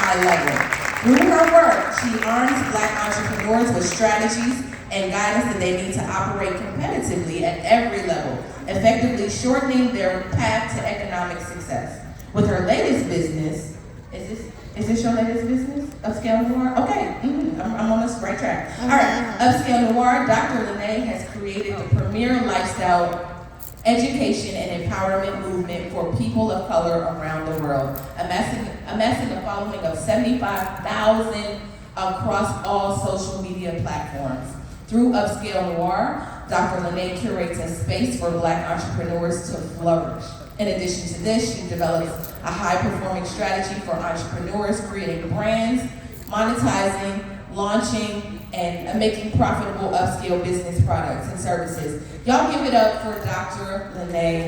high level. Through her work, she arms Black entrepreneurs with strategies and guidance that they need to operate competitively at every level, effectively shortening their path to economic success. With her latest business, is this your latest business? Upscale Noir? Okay, I'm on the right track. All right, Upscale Noir, Dr. Lene has created the premier lifestyle education and empowerment movement for people of color around the world, amassing a following of 75,000 across all social media platforms. Through Upscale Noir, Dr. Lene curates a space for Black entrepreneurs to flourish. In addition to this, she develops a high-performing strategy for entrepreneurs, creating brands, monetizing, launching, and making profitable upscale business products and services. Y'all give it up for Dr. Lene.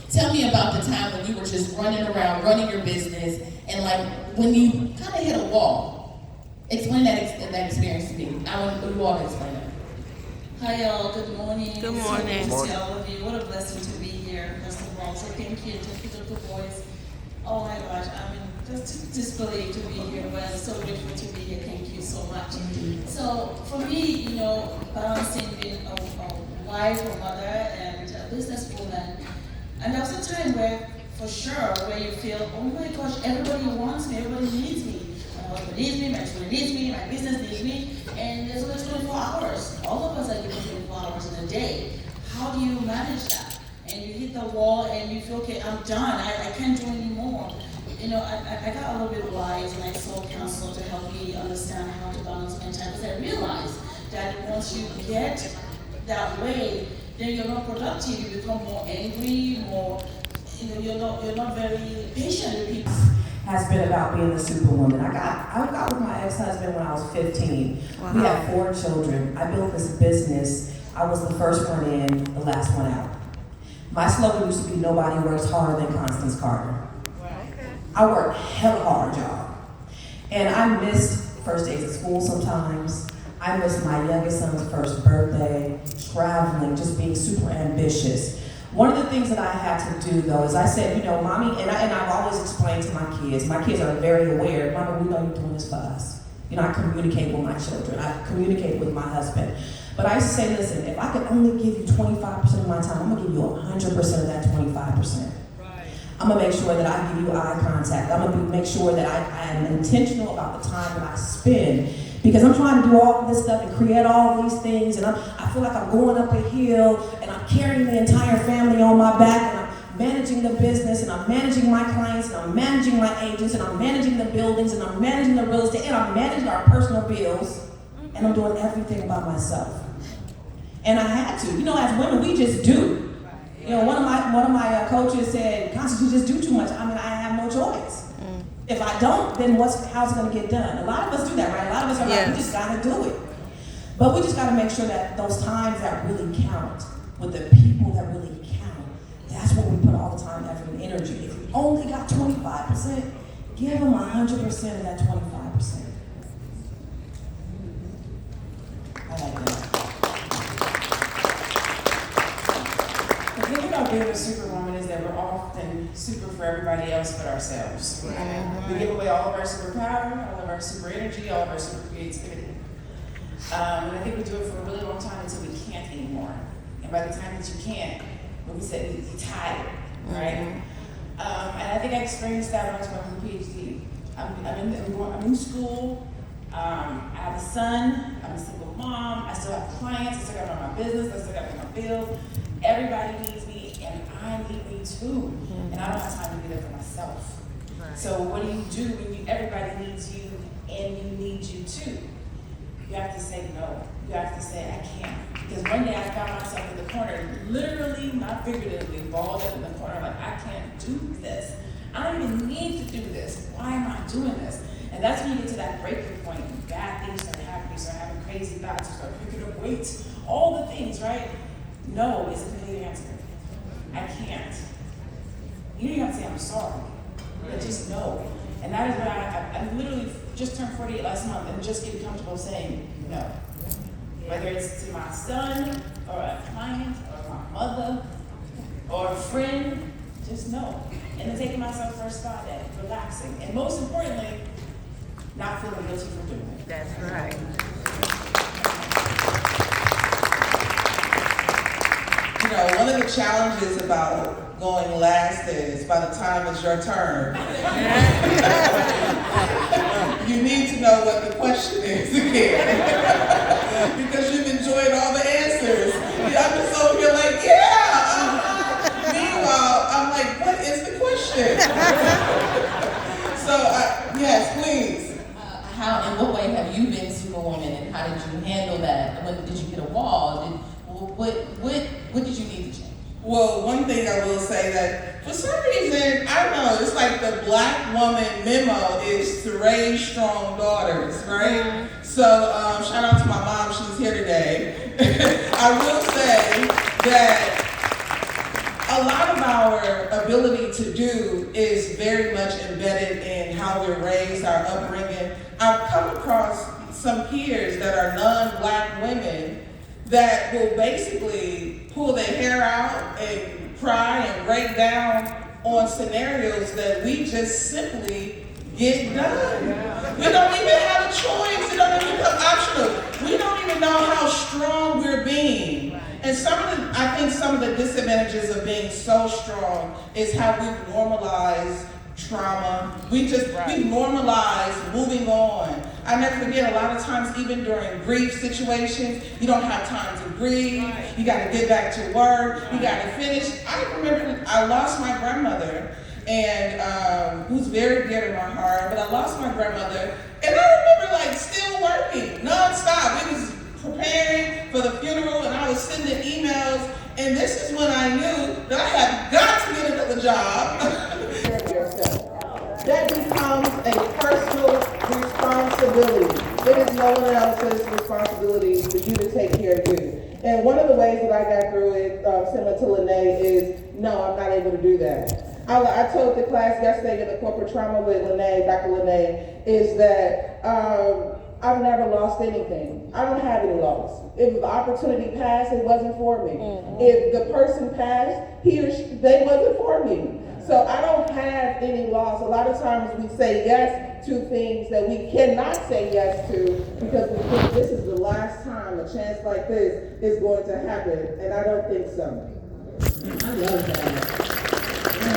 Tell me about the time when you were just running around, running your business, and like when you kind of hit a wall. Explain that experience to me. I want you all to explain it. Hi y'all, good morning. Good morning. It's so good to see all of you. What a blessing to be here, first of all. So thank you to the boys. Oh my gosh, I mean, just disbelief to be here, but I'm so grateful to be here. Thank you so much. So for me, balancing being a wife, a mother, and a businesswoman, and there was a time where, for sure, where you feel, oh my gosh, everybody wants me, everybody needs me. My husband needs me, my children needs me, my business needs me, and there's only 24 hours. All of us are given 24 hours in a day. How do you manage that? And you hit the wall and you feel, okay, I'm done, I can't do anymore. I got a little bit wise and I sought counsel to help me understand how to balance my time, because I realized that once you get that way, then you're not productive, you become more angry, you're not very patient with people. Has been about being the superwoman. I got with my ex-husband when I was 15. Wow. We had 4 children. I built this business. I was the first one in, the last one out. My slogan used to be, nobody works harder than Constance Carter. Wow. Okay. I worked hell hard, y'all. And I missed first days of school sometimes. I missed my youngest son's first birthday, traveling, just being super ambitious. One of the things that I had to do, though, is I said, Mommy, and I've always explained to my kids are very aware, Mama, we know you're doing this for us. I communicate with my children, I communicate with my husband. But I used to say, listen, if I could only give you 25% of my time, I'm gonna give you 100% of that 25%. Right. I'm gonna make sure that I give you eye contact. I'm gonna make sure that I am intentional about the time that I spend, because I'm trying to do all of this stuff and create all these things, and I feel like I'm going up a hill, and I'm carrying the entire family on my back, and I'm managing the business, and I'm managing my clients, and I'm managing my agents, and I'm managing the buildings, and I'm managing the real estate, and I'm managing our personal bills, and I'm doing everything by myself. And I had to. As women, we just do. One of my coaches said, Constance, you just do too much. I have no choice. If I don't, then how's it going to get done? A lot of us do that, right? A lot of us are like, we just got to do it. But we just got to make sure that those times that really count, with the people that really count, that's where we put all the time, effort, and energy. If you only got 25%, give them 100% of that 25%. I like that. The thing about being a superwoman is that we're often super for everybody else but ourselves. Right. We give away all of our superpower, all of our super energy, all of our super creativity. And I think we do it for a really long time until we can't anymore. And by the time that you can't, when we said you're tired, right? And I think I experienced that when I was going for the PhD. I'm in school. I have a son. I'm a single mom. I still have clients. I still got to run my business. I still got to pay my bills. Everybody needs me, and I need me too. And I don't have time to be there for myself. Right. So what do you do when everybody needs you and you need you too? You have to say no. You have to say, I can't. Because one day I found myself in the corner, literally, not figuratively, balled up in the corner, like, I can't do this. I don't even need to do this. Why am I doing this? And that's when you get to that breaking point. Bad things start happening. You start having crazy thoughts. You start picking up weights. All the things, right? No is a complete answer. I can't. You don't even have to say I'm sorry. But just no. And that is what I literally just turned 48 last month and just getting comfortable saying no. Whether it's to my son, or a client, or my mother, or a friend, just no. and then taking myself for a spa day, relaxing, and most importantly, not feeling guilty for doing it. That's right. You know, one of the challenges about going last is by the time it's your turn, you need to know what the question is again. Because you've enjoyed all the answers. I'm just over here like, Meanwhile, I'm like, what is the question? So, yes, please. How, in what way have you been Superwoman, and how did you handle that? When did you hit a wall? What did you need to change? Well, one thing I will say that for some reason, I don't know, it's like the black woman memo is to raise strong daughters, right? So shout out to my mom, she's here today. I will say that a lot of our ability to do is very much embedded in how we're raised, our upbringing. I've come across some peers that are non-black women that will basically pull their hair out and cry and break down on scenarios that we just simply get done. We don't even have a choice. It don't even become optional. We don't even know how strong we're being. And I think some of the disadvantages of being so strong is how we've normalized trauma. We've normalized moving on. I never forget, a lot of times, even during grief situations, you don't have time to grieve. You got to get back to work. You got to finish. I remember I lost my grandmother, and who's very dear to my heart, but I lost my grandmother, and I remember still working nonstop. It was preparing for the funeral, and I was sending emails, and this is when I knew that I had got to get another job. That becomes a personal responsibility. It is no one else's responsibility for you to take care of you. And one of the ways that I got through it, similar to Lene, is no, I'm not able to do that. I told the class yesterday in the corporate trauma with Lene, Dr. Lene, is that I've never lost anything. I don't have any loss. If the opportunity passed, it wasn't for me. If the person passed, they wasn't for me. So I don't have any loss. A lot of times we say yes to things that we cannot say yes to because we think this is the last time a chance like this is going to happen, and I don't think so. I love that. I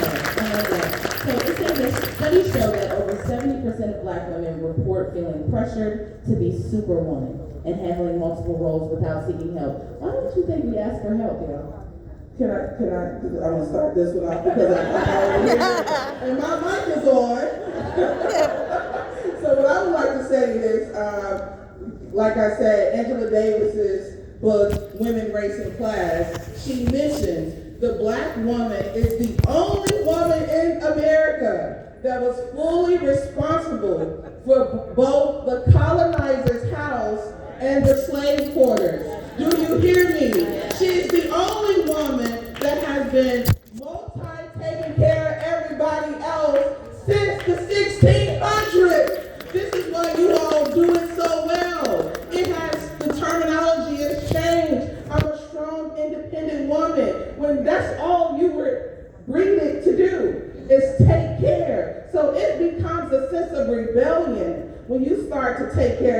love that. So it says that studies show that over 70% of black women report feeling pressured to be superwoman and handling multiple roles without seeking help. Why don't you think we ask for help, y'all? I'm gonna start this one off because I'm here and my mic is on. So what I would like to say is, like I said, Angela Davis's book, Women, Race, and Class, she mentions the black woman is the only woman in America that was fully responsible for both the colonizer's house and the slave quarters. Do you hear me? She is the only woman that has been taking care of everybody else since the 1600s. This is why you all do it so well. The terminology has changed. I'm a strong, independent woman. When that's all you were breeded to do is take care. So it becomes a sense of rebellion when you start to take care